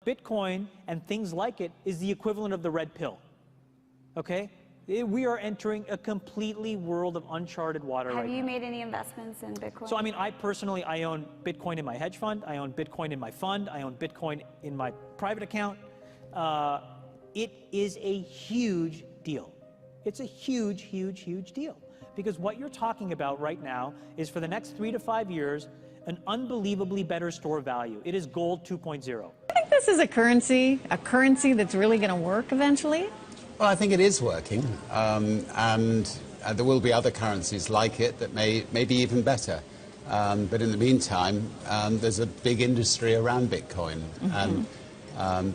Bitcoin and things like it is the equivalent of the red pill, okay? We are entering a completely world of uncharted water right now. Have you made any investments in Bitcoin? So, I mean, I personally, I own Bitcoin in my hedge fund. I own Bitcoin in my fund. I own Bitcoin in my private account. It is a huge deal. It's a huge, huge, huge deal. Because what you're talking about right now is for the next 3 to 5 years, an unbelievably better store value. It is gold 2.0. I think this is a currency that's really going to work eventually. Well, I think it is working, and there will be other currencies like it that may be even better. But in the meantime, there's a big industry around Bitcoin, and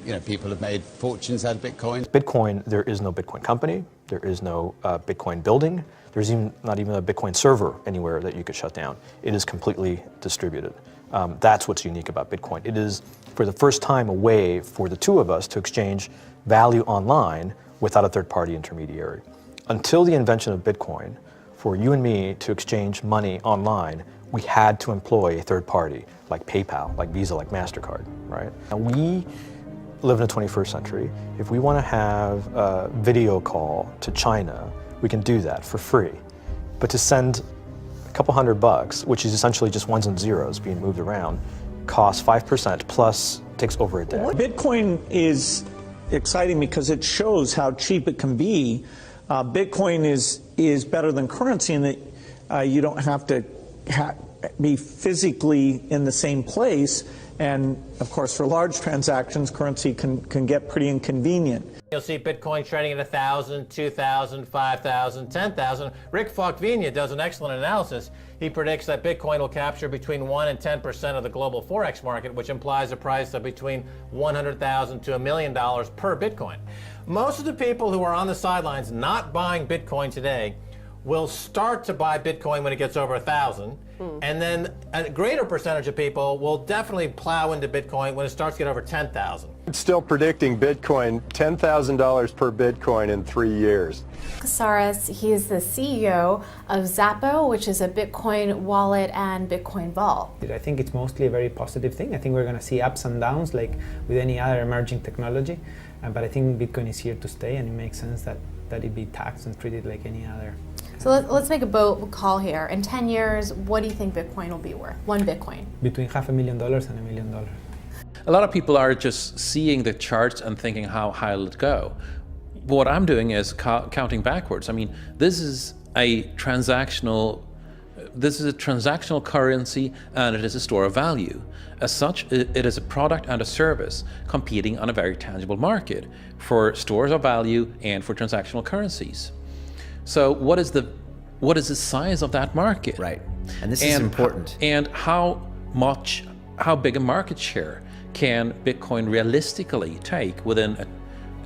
you know, people have made fortunes out of Bitcoin. Bitcoin, there is no Bitcoin company, there is no Bitcoin building, there's not even a Bitcoin server anywhere that you could shut down. It is completely distributed. That's what's unique about Bitcoin. It is, for the first time, a way for the two of us to exchange value online without a third-party intermediary. Until the invention of Bitcoin, for you and me to exchange money online, we had to employ a third party, like PayPal, like Visa, like MasterCard, right? And we live in the 21st century. If we want to have a video call to China, we can do that for free. But to send a couple $100, which is essentially just ones and zeros being moved around, costs 5% plus takes over a day. Bitcoin is exciting because it shows how cheap it can be. Bitcoin is better than currency in that you don't have to be physically in the same place. And of course, for large transactions, currency can get pretty inconvenient. You'll see Bitcoin trading at 1,000, 2,000, 5,000, 10,000. Rick Falkvinia does an excellent analysis. He predicts that Bitcoin will capture between 1 and 10% of the global Forex market, which implies a price of between $100,000 to $1 million per Bitcoin. Most of the people who are on the sidelines not buying Bitcoin today will start to buy Bitcoin when it gets over 1,000. And then a greater percentage of people will definitely plow into Bitcoin when it starts to get over 10,000. It's still predicting Bitcoin, $10,000 per Bitcoin in 3 years. Casares, he is the CEO of Zappo, which is a Bitcoin wallet and Bitcoin vault. I think it's mostly a very positive thing. I think we're going to see ups and downs like with any other emerging technology. But I think Bitcoin is here to stay, and it makes sense that it be taxed and treated like any other. So let's make a bold call here. In 10 years, what do you think Bitcoin will be worth? One Bitcoin? Between $500,000 and $1 million. A lot of people are just seeing the charts and thinking how high will it go. What I'm doing is counting backwards. I mean, this is a transactional currency, and it is a store of value. As such, it is a product and a service competing on a very tangible market for stores of value and for transactional currencies. So what is the size of that market? Right, and this is important. And how big a market share can Bitcoin realistically take within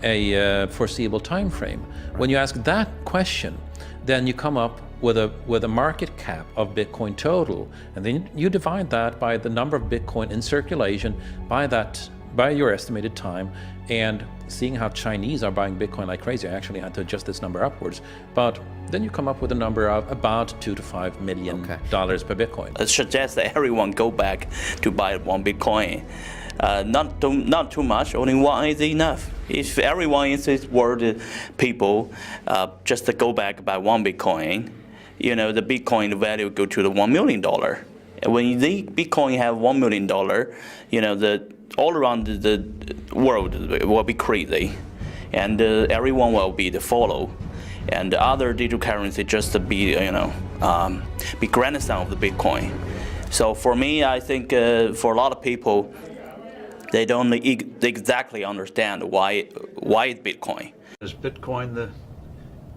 a foreseeable time frame? Right. When you ask that question, then you come up with a market cap of Bitcoin total, and then you divide that by the number of Bitcoin in circulation by your estimated time. And seeing how Chinese are buying Bitcoin like crazy, I actually had to adjust this number upwards. But then you come up with a number of about $2 to $5 million per Bitcoin. It suggests that everyone go back to buy one Bitcoin. Not too much, only one is enough. If everyone in this world, people, just to go back buy one Bitcoin, you know, the Bitcoin value go to the $1 million. And when the Bitcoin have $1 million, you know, all around the world will be crazy, and everyone will be the follow, and the other digital currency just to be, you know, be grandson of the Bitcoin. So for me, I think for a lot of people, they don't exactly understand why it's Bitcoin. Is Bitcoin the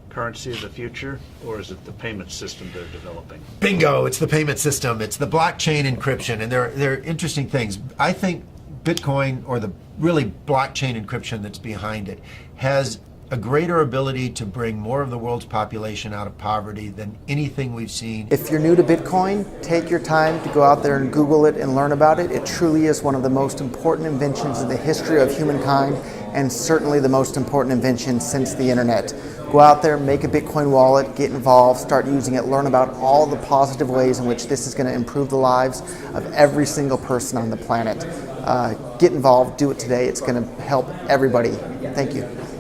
currency of the future, or is it the payment system they're developing? Bingo! It's the payment system. It's the blockchain encryption, and they're interesting things. I think Bitcoin, or the really blockchain encryption that's behind it, has a greater ability to bring more of the world's population out of poverty than anything we've seen. If you're new to Bitcoin, take your time to go out there and Google it and learn about it. It truly is one of the most important inventions in the history of humankind, and certainly the most important invention since the internet. Go out there, make a Bitcoin wallet, get involved, start using it, learn about all the positive ways in which this is going to improve the lives of every single person on the planet. get involved, do it today. It's going to help everybody. Thank you.